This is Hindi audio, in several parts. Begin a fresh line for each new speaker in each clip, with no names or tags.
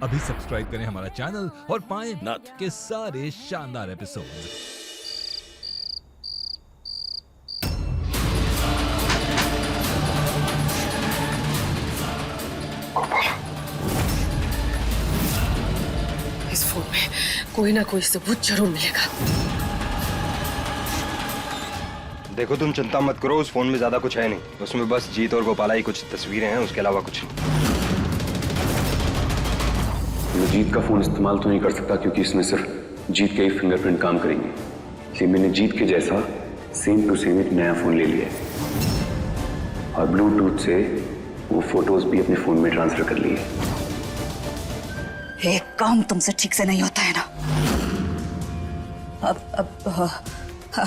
अभी सब्सक्राइब करें हमारा चैनल और पाएं नाथ के सारे शानदार एपिसोड्स।
इस फोन में कोई ना कोई सबूत जरूर मिलेगा।
देखो तुम चिंता मत करो, उस फोन में ज्यादा कुछ है नहीं, उसमें बस जीत और गोपाला ही कुछ तस्वीरें हैं, उसके अलावा कुछ नहीं।
मैं जीत का फोन इस्तेमाल तो नहीं कर सकता क्योंकि इसमें सिर्फ जीत के ही फिंगरप्रिंट काम करेंगे, इसलिए मैंने जीत के जैसा सेम टू सेम एक नया फोन ले लिया है और ब्लूटूथ से वो फोटोज भी अपने फोन में ट्रांसफर कर लिए।
एक काम तुमसे ठीक से नहीं होता है ना। अब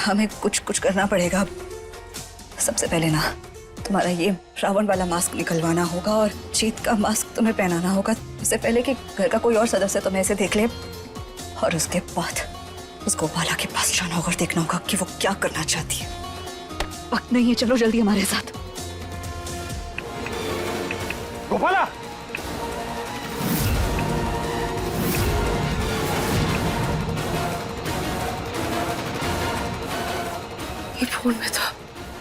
हमें कुछ करना पड़ेगा। सबसे पहले ना तुम्हारा ये रावण वाला मास्क निकलवाना होगा और जीत का मास्क तुम्हें पहनाना होगा, इससे पहले कि घर का कोई और सदस्य तुम्हें ऐसे देख ले। और उसके बाद उस गोपाला के पास जाना होगा और देखना होगा कि वो क्या करना चाहती है। वक्त नहीं है, चलो जल्दी हमारे साथ।
गोपाला!
ये फोन में तो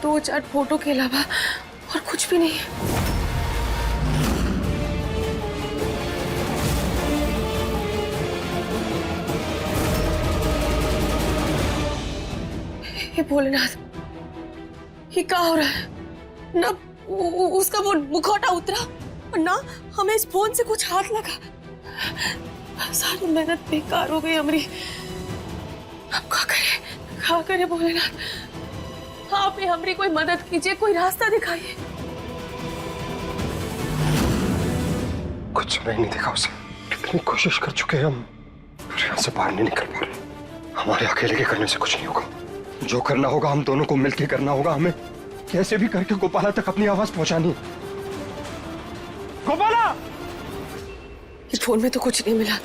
2-4 फोटो के अलावा और कुछ भी नहीं है। ये भोलेनाथ, ये क्या हो रहा है? ना उसका वो मुखौटा उतरा और ना हमें इस फोन से कुछ हाथ लगा। सारी मेहनत बेकार हो गई हमारी। अब क्या करे भोलेनाथ? आप ही हमारी कोई मदद कीजिए, कोई रास्ता दिखाइए।
कुछ समय नहीं देखा उसे, कितनी कोशिश कर चुके हैं हम, फिर यहाँ से बाहर नहीं निकल पा रहे। हमारे अकेले के करने से कुछ नहीं होगा, जो करना होगा हम दोनों को मिलकर करना होगा। हमें कैसे भी करके गोपाला तक अपनी आवाज पहुंचानी है। गोपाला!
इस फोन में तो कुछ नहीं मिला।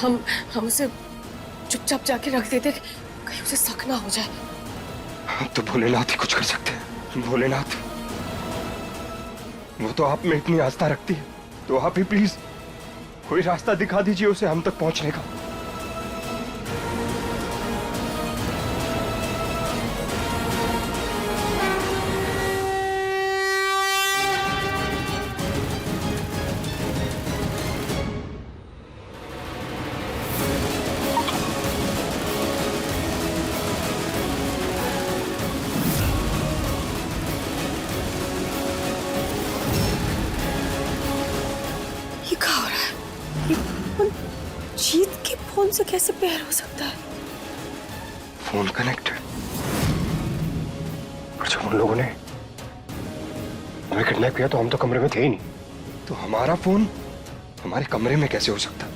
हम उसे चुपचाप जाके रख देते, कहीं उसे शक ना हो जाए।
तो भोलेनाथ ही कुछ कर सकते हैं। भोलेनाथ, वो तो आप में इतनी आस्था रखती है, तो आप ही प्लीज कोई रास्ता दिखा दीजिए उसे हम तक पहुंचने का।
जीत के फोन से कैसे पेयर हो सकता है?
फोन कनेक्टेड, पर जब उन लोगों ने हमें किडनैप किया तो हम तो कमरे में थे ही नहीं, तो हमारा फोन हमारे कमरे में कैसे हो सकता?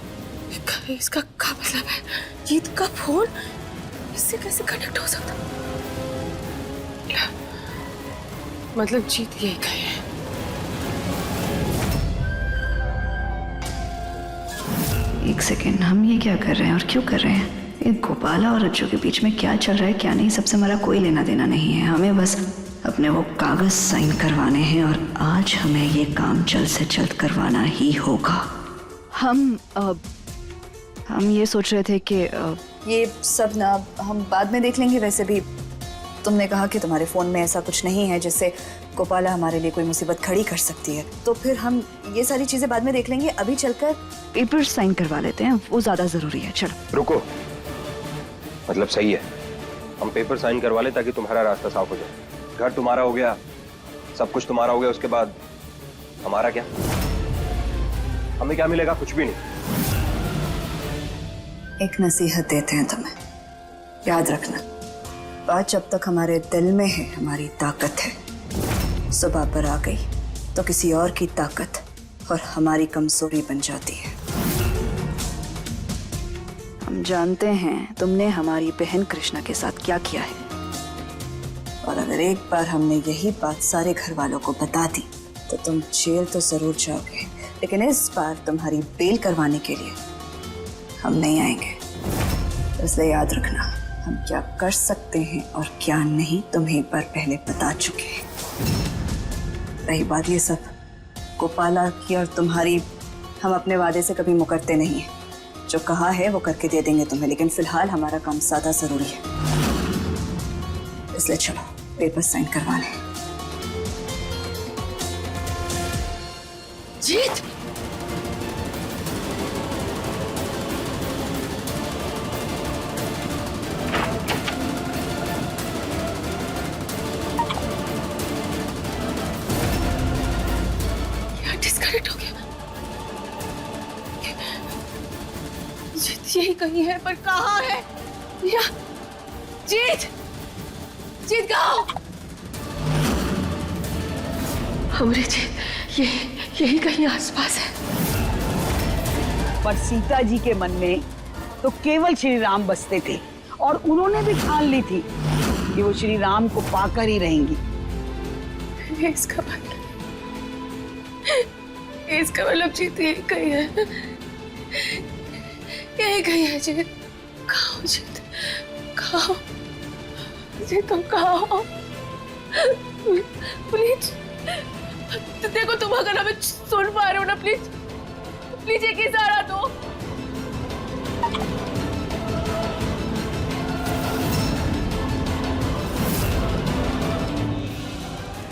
इसका क्या मतलब है? जीत का फोन इससे कैसे कनेक्ट हो सकता? मतलब जीत यही कहे है।
एक सेकेंड, हम ये क्या कर रहे हैं और क्यों कर रहे हैं? ये गोपाला और रज्जू के बीच में क्या चल रहा है क्या नहीं, सबसे हमारा कोई लेना देना नहीं है। हमें बस अपने वो कागज साइन करवाने हैं और आज हमें ये काम जल्द से जल्द करवाना ही होगा। हम ये सोच रहे थे कि ये सब ना हम बाद में देख लेंगे। वैसे भी तुमने कहा कि तुम्हारे फोन में ऐसा कुछ नहीं है जिससे गोपाला हमारे लिए कोई मुसीबत खड़ी कर सकती है, तो फिर हम ये सारी चीजें बाद में देख लेंगे। अभी चलकर पेपर साइन करवा लेते हैं, वो ज्यादा जरूरी है। चलो
रुको, मतलब सही है, हम पेपर साइन करवा ले ताकि तुम्हारा रास्ता साफ हो जाए। घर तुम्हारा हो गया, सब कुछ तुम्हारा हो गया, उसके बाद हमारा क्या? हमें क्या मिलेगा? कुछ भी नहीं।
एक नसीहत देते हैं तुम्हें, याद रखना, बात जब तक हमारे दिल में है हमारी ताकत है, सुबह पर आ गई तो किसी और की ताकत और हमारी कमजोरी बन जाती है। हम जानते हैं तुमने हमारी बहन कृष्णा के साथ क्या किया है, और अगर एक बार हमने यही बात सारे घर वालों को बता दी तो तुम जेल तो जरूर जाओगे, लेकिन इस बार तुम्हारी बेल करवाने के लिए हम नहीं आएंगे। इसलिए याद रखना, हम क्या कर सकते हैं और क्या नहीं तुम्हें एक बार पहले बता चुके हैं। रही बात ये सब गोपाला की और तुम्हारी हम अपने वादे से कभी मुकरते नहीं हैं। जो कहा है वो करके दे देंगे तुम्हें, लेकिन फिलहाल हमारा काम ज्यादा जरूरी है, इसलिए चलो पेपर साइन करवाने।
जीत, डिस्कनेक्ट हो गया। जीत यही कहीं है, पर कहाँ है? या जीत, जीत कहाँ? हमरे जीत यही कहीं आसपास है।
पर सीता जी के मन में तो केवल श्री राम बसते थे और उन्होंने भी ठान ली थी कि वो श्री राम को पाकर ही रहेंगी।
इसका मतलब जीत यही कहीं है, यही कहीं है। जीत कहाँ हो? जीत कहाँ हो? जीत तुम कहाँ हो? प्लीज देखो, तुम अगर हमें सुन पा रहे हो ना, प्लीज प्लीज एक इशारा दो।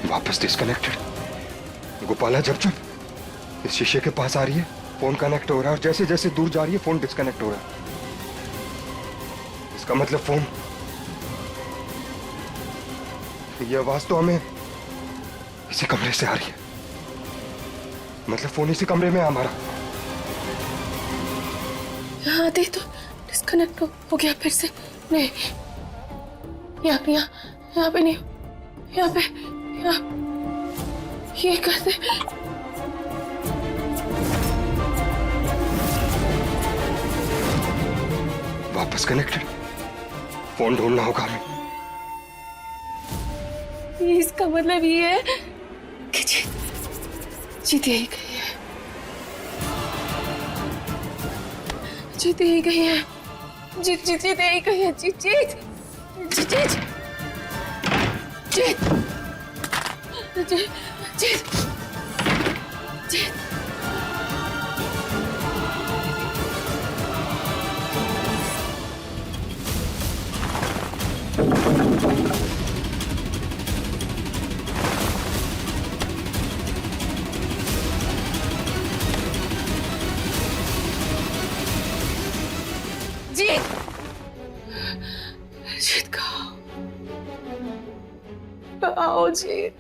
वापस डिस्कनेक्टेड। गोपाला जब जब इस शीशे के पास आ रही है, फोन कनेक्ट हो रहा है, और जैसे जैसे दूर जा रही है फोन डिस्कनेक्ट हो रहा है। इसका मतलब फोन, ये आवाज तो हमें इसी कमरे से आ रही है। मतलब फोन इसी कमरे में है हमारा।
यहाँ आते ही तो डिस्कनेक्ट हो गया फिर से। नहीं, यहाँ पे नहीं, यहाँ पे, यहाँ ये कैसे?
वापस कनेक्टेड। फोन ढूंढना होगा हमें।
इसका मतलब ये है कि जीत यही कहीं है। जीत यही कहीं है। जीत यही कहीं है। जीत जीत जीत जीत जीत जीत जीत जीत। जीत कहाँ जीत?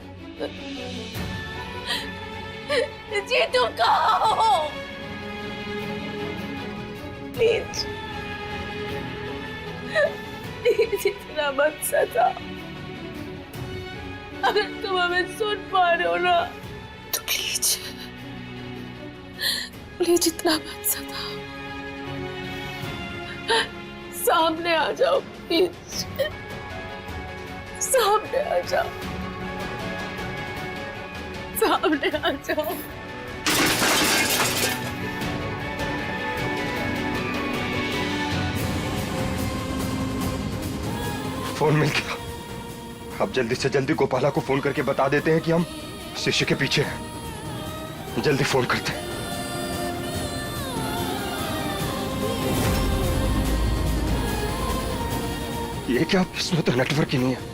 जीत तुम कहाँ हो? प्लीज इतना मत सता। अगर तुम हमें सुन पा रहे हो ना, तो प्लीज इतना मत सता। सामने आ जाओ प्लीज, सामने आ जाओ, सामने आ जाओ।
फोन मिल गया। अब जल्दी से जल्दी गोपाला को फोन करके बता देते हैं कि हम शीशे के पीछे हैं। जल्दी फोन करते हैं। ये क्या, इसमें तो नेटवर्क ही नहीं है।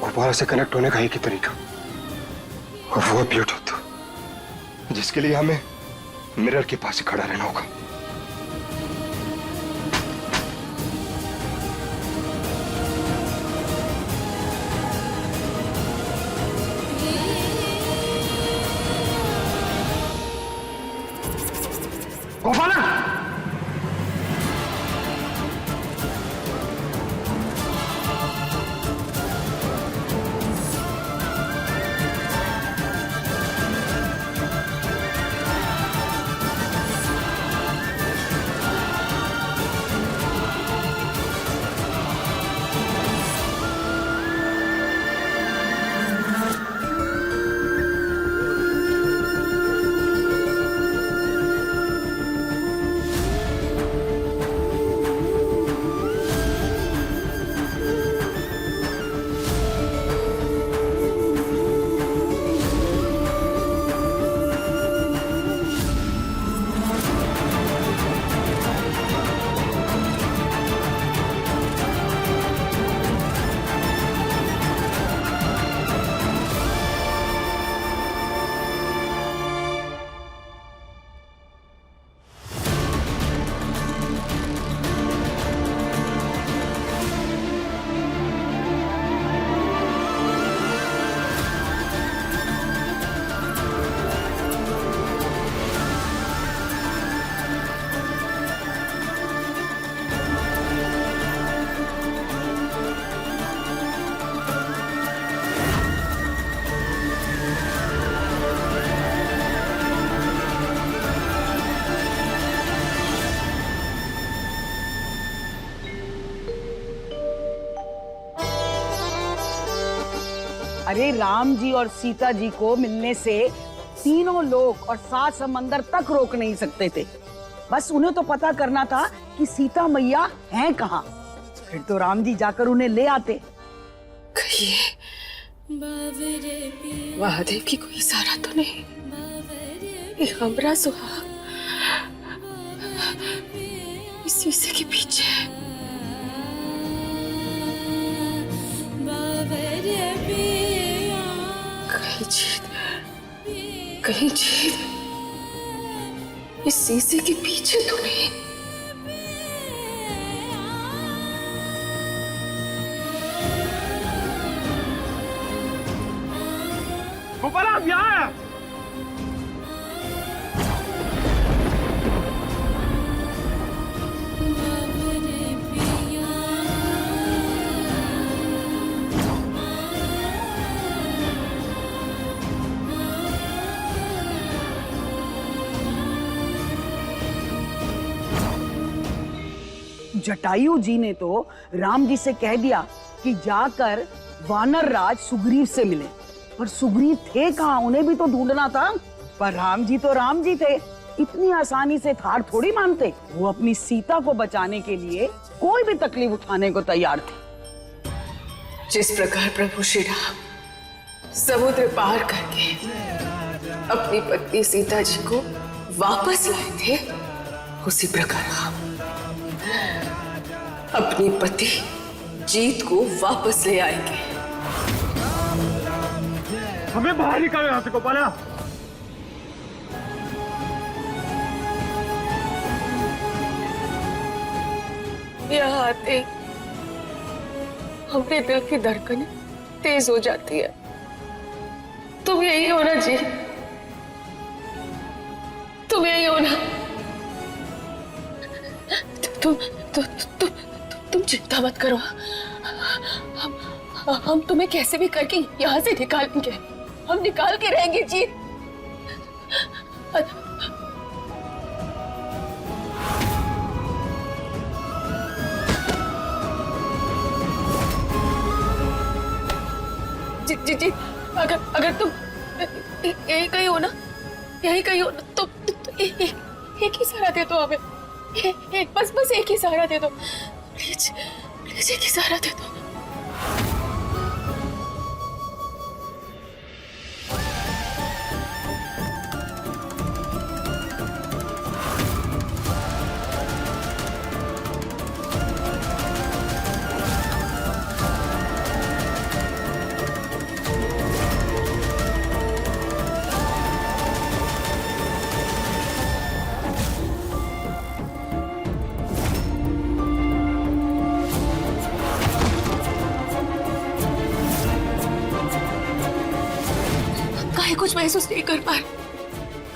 गोपाला से कनेक्ट होने का एक ही तरीका, और वो ब्लूटूथ, जिसके लिए हमें मिरर के पास ही खड़ा रहना होगा। गोपाला!
अरे राम जी और सीता जी को मिलने से तीनों लोग और 7 समंदर तक रोक नहीं सकते थे। बस उन्हें तो पता करना था कि सीता मैया हैं कहाँ। फिर तो राम जी जाकर उन्हें ले आते।
कहिए महादेव की कोई इशारा तो नहीं? ये हमरा सुहाग इस शीशे के पीछे है। कहीं जीत इस शीशे के पीछे तो नहीं?
गोपाल आप यहाँ हैं?
जटायु जी ने तो राम जी से कह दिया कि जाकर वानर राज सुग्रीव से मिले, पर सुग्रीव थे कहाँ, उन्हें भी तो ढूंढना था। पर राम जी तो राम जी थे, इतनी आसानी से हार थोड़ी मानते। वो अपनी सीता को बचाने के लिए कोई भी तकलीफ उठाने को तैयार थे।
जिस प्रकार प्रभु श्री राम समुद्र पार करके अपनी पत्नी सीता जी को वापस लाए थे, उसी प्रकार हम अपनी पति जीत को वापस ले आएंगे।
हमें बाहर निकालो यहाँ से गोपाल।
यहाँ आते हमरे दिल की धड़कन तेज हो जाती है। तुम यही हो ना जी? तुम यही हो ना? तुम चिंता मत करो। हम तुम्हें कैसे भी करके यहाँ से निकालेंगे। हम निकाल के रहेंगे जी। जी अगर तुम यही कहीं हो ना, यही कहीं हो ना, तो एक ही सहारा दे दो हमें। बस एक ही सहारा दे दो प्लीज, प्लीज एक ही सहारा दे दो। कुछ महसूस नहीं कर पा रहे,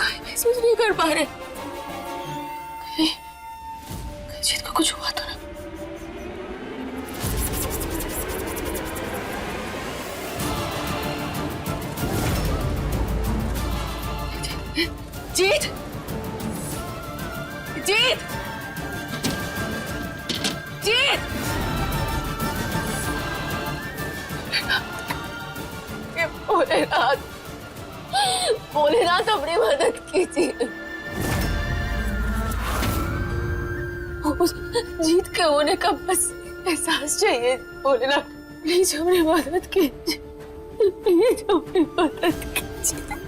कहीं महसूस नहीं कर पा रहे। कहीं जीत को कुछ हुआ तो ना? जीत, जीत, जीत, भोलेनाथ, भोलेनाथ अपनी मदद कीजिए। उस जीत के होने का बस एहसास चाहिए भोलेनाथ। प्लीज अपनी मदद कीजिए, प्लीज अपनी मदद कीजिए।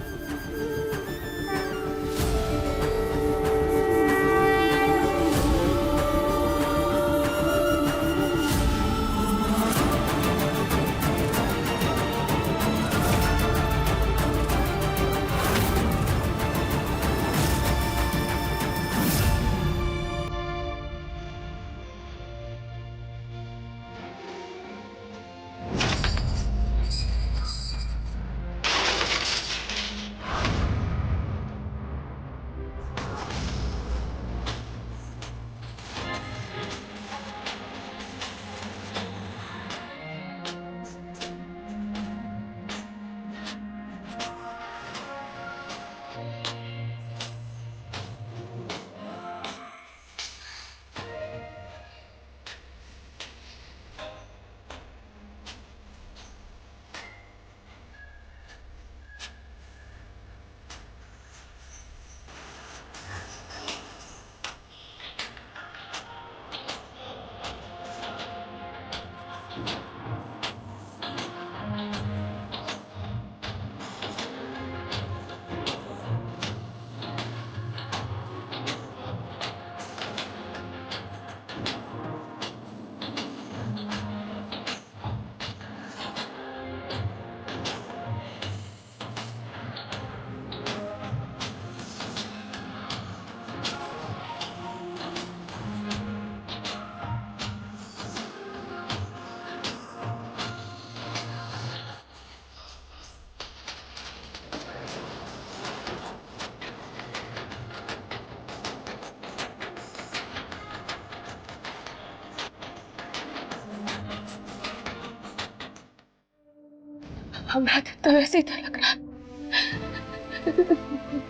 हमारा तो वैसे ही तो लग रहा है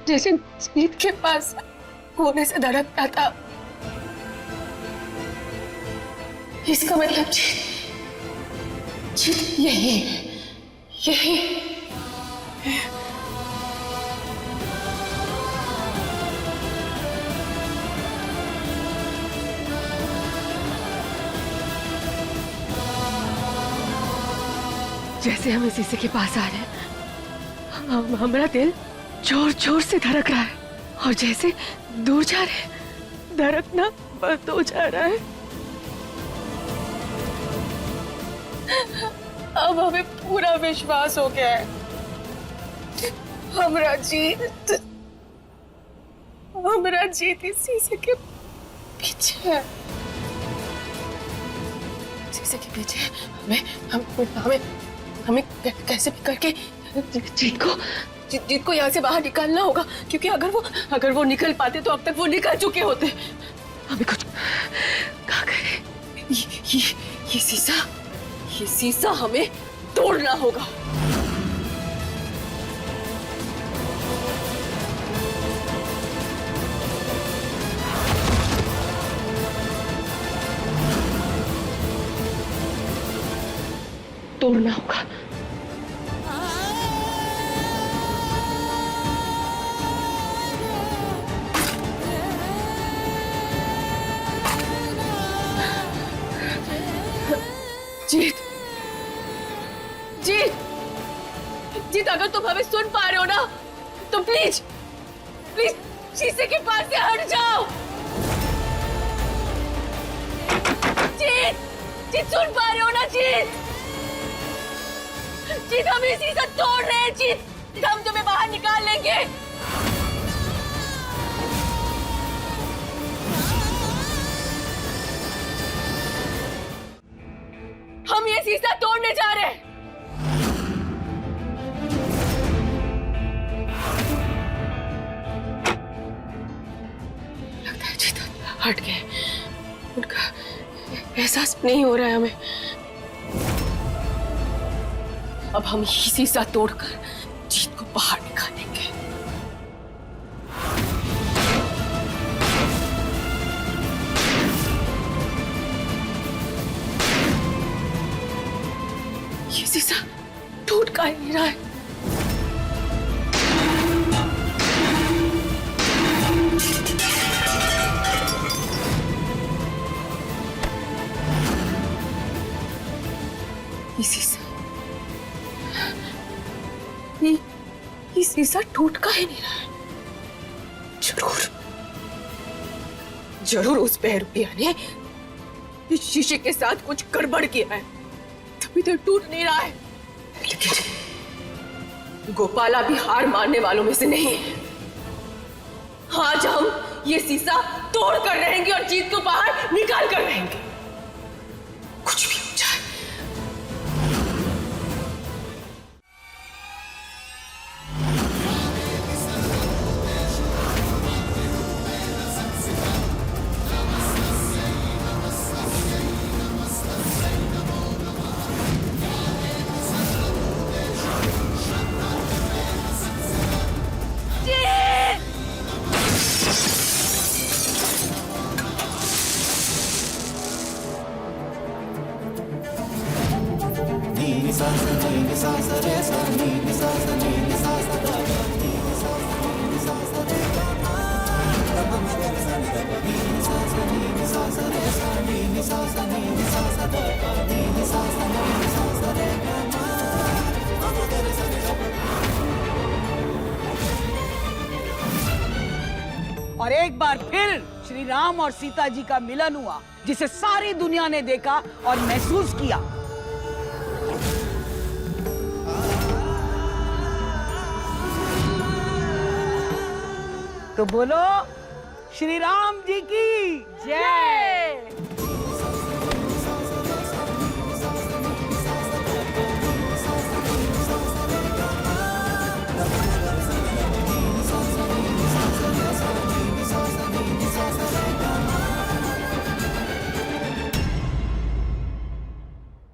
जैसे जीत के पास होने से धड़कता था। इसका मतलब जीत यही यही जैसे हम शीशे के पास आ रहे हैं, हमारा दिल जोर जोर से धड़क रहा है और जैसे दूर जा रहे हैं धड़कना बंद हो जा रहा है। अब हमें पूरा विश्वास हो गया है हमारा जीत इस शीशे के पीछे है। शीशे के पीछे हमें कैसे भी करके जीत को यहाँ से बाहर निकालना होगा, क्योंकि अगर वो निकल पाते तो अब तक वो निकल चुके होते। हमें कुछ क्या करें? ये शीशा हमें तोड़ना होगा। तोड़ना होगा। जीत अगर तुम हमें सुन पा रहे हो ना तो प्लीज शीशे के पास से हट जाओ। जीत सुन पा रहे हो ना? जीत हम ये शीशा तोड़ रहे हैं। जीत हम तुम्हें बाहर निकाल लेंगे। हम ये शीशा तोड़ने जा रहे हैं। लगता है जीत हट गए, उनका एहसास नहीं हो रहा है हमें। अब हम ये शीशा तोड़कर जीत को बाहर निकालेंगे। ये शीशा टूट का नहीं रहा है। ये शीशा टूट का ही नहीं रहा है। जरूर उस बहरूपिया ने इस शीशे के साथ कुछ गड़बड़ किया है, तभी तो टूट नहीं रहा है। लेकिन गोपाला भी हार मानने वालों में से नहीं है। आज हम ये शीशा तोड़ कर रहेंगे और जीत को बाहर निकाल कर रहेंगे, कुछ भी हो जाए।
और एक बार फिर श्री राम और सीता जी का मिलन हुआ, जिसे सारी दुनिया ने देखा और महसूस किया। तो बोलो श्री राम जी की जय।